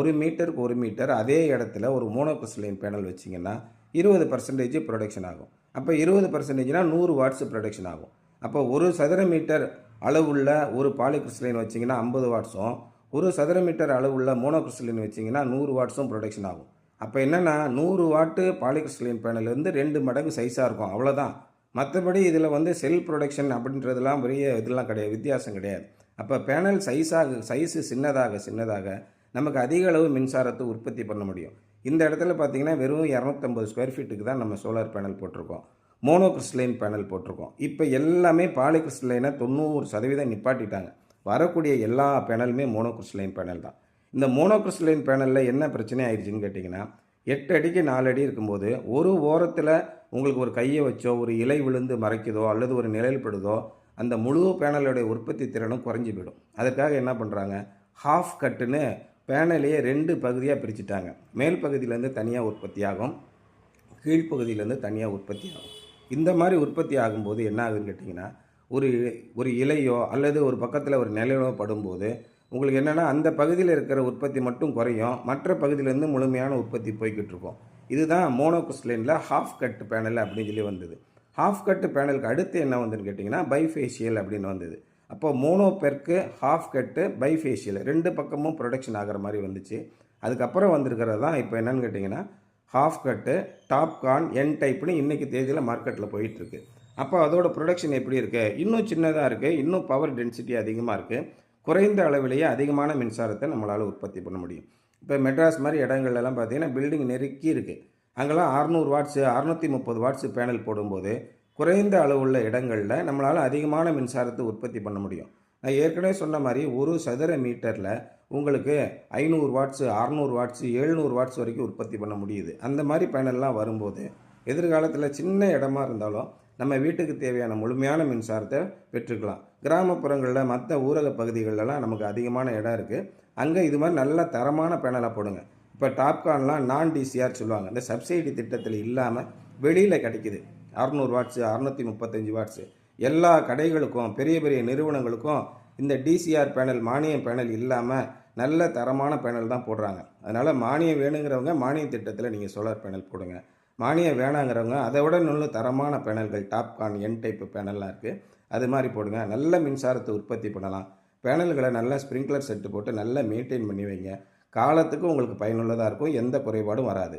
1 மீட்டருக்கு 1 மீட்டர் அதே இடத்துல ஒரு மோனோகிறிஸ்டலைன் பேனல் வச்சிங்கன்னா 20% ப்ரொடக்ஷன் ஆகும். அப்போ 20%னா 100 வாட்ஸ் ப்ரொடக்ஷன் ஆகும். அப்போ ஒரு சதுர மீட்டர் அளவுள்ள ஒரு பாலிகிறிஸ்டலைன் வச்சிங்கன்னா 50 வாட்ஸும், ஒரு சதுர மீட்டர் அளவுள்ள மோனோகிறிஸ்டலைன் வச்சிங்கன்னா 100 வாட்ஸும் ப்ரொடக்ஷன் ஆகும். அப்போ என்னென்னா 100 வாட்டு பாலிகிறிஸ்டலைன் பேனல் வந்து 2 மடங்கு சைஸாக இருக்கும், அவ்வளோதான். மற்றபடி இதில் வந்து செல் ப்ரொடக்ஷன் அப்படின்றதுலாம் பெரிய இதெல்லாம் கிடையாது, வித்தியாசம் கிடையாது. அப்போ பேனல் சைஸு சின்னதாக நமக்கு அதிக அளவு மின்சாரத்தை உற்பத்தி பண்ண முடியும். இந்த இடத்துல பார்த்தீங்கன்னா வெறும் 250 ஸ்கொயர் ஃபீட்டுக்கு தான் நம்ம சோலார் பேனல் போட்டிருக்கோம், மோனோகிறிஸ்டலைன் பேனல் போட்டிருக்கோம். இப்போ எல்லாமே பாலிகிறிஸ்டலைனை 90% நிப்பாட்டிட்டாங்க. வரக்கூடிய எல்லா பேனலுமே மோனோகிறிஸ்டலைன் பேனல் தான். இந்த மோனோகிறிஸ்டலைன் பேனலில் என்ன பிரச்சனை ஆயிடுச்சுன்னு கேட்டிங்கன்னா, 8 அடிக்கு 4 அடி இருக்கும்போது ஒரு ஓரத்தில் உங்களுக்கு ஒரு கையை வச்சோ ஒரு இலை விழுந்து மறைக்குதோ அல்லது ஒரு நிழல்படுதோ அந்த முழு பேனலோடைய உற்பத்தி திறனும் குறைஞ்சி போயிடும். அதற்காக என்ன பண்ணுறாங்க, ஹாஃப் கட்டுன்னு பேனலையே 2 பகுதியாக பிரிச்சுட்டாங்க. மேல் பகுதியிலேருந்து தனியாக உற்பத்தி ஆகும், கீழ்ப்பகுதியிலேருந்து தனியாக உற்பத்தி ஆகும். இந்த மாதிரி உற்பத்தி ஆகும்போது என்ன ஆகுதுன்னு கேட்டிங்கன்னா, ஒரு இலையோ அல்லது ஒரு பக்கத்தில் ஒரு நிழலோ படும்போது உங்களுக்கு என்னென்னா அந்த பகுதியில் இருக்கிற உற்பத்தி மட்டும் குறையும், மற்ற பகுதியிலேருந்து முழுமையான உற்பத்தி போய்கிட்டு இருக்கும். இதுதான் மோனோகிறிஸ்டலைனில் ஹாஃப் கட் பேனல் அப்படின்னு சொல்லி வந்தது. ஹாஃப் கட் பேனலுக்கு அடுத்து என்ன வந்துன்னு கேட்டிங்கன்னா பைஃபேஷியல் அப்படின்னு வந்தது. அப்போ மோனோ பெருக்கு ஹாஃப் கட்டு பைஃபேஷியல் 2 பக்கமும் ப்ரொடக்ஷன் ஆகிற மாதிரி வந்துச்சு. அதுக்கப்புறம் வந்திருக்கிறது தான் இப்போ என்னென்னு கேட்டிங்கன்னா ஹாஃப் கட்டு, டாப்கான், என் டைப்னு இன்றைக்கி தேதியில் மார்க்கெட்டில் போயிட்டுருக்கு. அப்போ அதோட ப்ரொடக்ஷன் எப்படி இருக்குது, இன்னும் சின்னதாக இருக்குது, இன்னும் பவர் டென்சிட்டி அதிகமாக இருக்குது, குறைந்த அளவிலேயே அதிகமான மின்சாரத்தை நம்மளால் உற்பத்தி பண்ண முடியும். இப்போ மெட்ராஸ் மாதிரி இடங்கள்லாம் பார்த்தீங்கன்னா பில்டிங் நெருக்கி இருக்குது, அங்கெல்லாம் 600 வாட்ஸு 630 வாட்ஸு பேனல் போடும்போது குறைந்த அளவுள்ள இடங்களில் நம்மளால் அதிகமான மின்சாரத்தை உற்பத்தி பண்ண முடியும். நான் ஏற்கனவே சொன்ன மாதிரி ஒரு சதுர மீட்டரில் உங்களுக்கு 500 வாட்ஸு 600 வாட்ஸு 700 வாட்ஸ் வரைக்கும் உற்பத்தி பண்ண முடியுது. அந்த மாதிரி பேனல்லாம் வரும்போது எதிர்காலத்தில் சின்ன இடமா இருந்தாலும் நம்ம வீட்டுக்கு தேவையான முழுமையான மின்சாரத்தை பெற்றுக்கலாம். கிராமப்புறங்களில் மற்ற ஊரக பகுதிகளெலாம் நமக்கு அதிகமான இடம் இருக்குது, அங்கே இது மாதிரி நல்ல தரமான பேனலாக போடுங்க. இப்போ டாப்கான்லாம் நான் டிசிஆர் சொல்லுவாங்க, இந்த சப்சிடி திட்டத்தில் இல்லாமல் வெளியில் கிடைக்கிது. 600 வாட்ஸு 635 வாட்ஸு எல்லா கடைகளுக்கும் பெரிய பெரிய நிறுவனங்களுக்கும் இந்த டிசிஆர் பேனல் மானிய பேனல் இல்லாமல் நல்ல தரமான பேனல் தான் போடுறாங்க. அதனால் மானியம் வேணுங்கிறவங்க மானிய திட்டத்தில் நீங்கள் சோலார் பேனல் போடுங்க, மானியம் வேணாங்கிறவங்க அதை விட நல்ல தரமான பேனல்கள் டாப்கான், என் டைப்பு பேனல்லாம் இருக்குது, அது மாதிரி போடுங்க. நல்ல மின்சாரத்தை உற்பத்தி பண்ணலாம். பேனல்களை நல்லா ஸ்ப்ரிங்க்லர் செட்டு போட்டு நல்லா மெயின்டைன் பண்ணி வைங்க. காலத்துக்கு உங்களுக்கு பயனுள்ளதாக இருக்கும், எந்த குறைபாடும் வராது.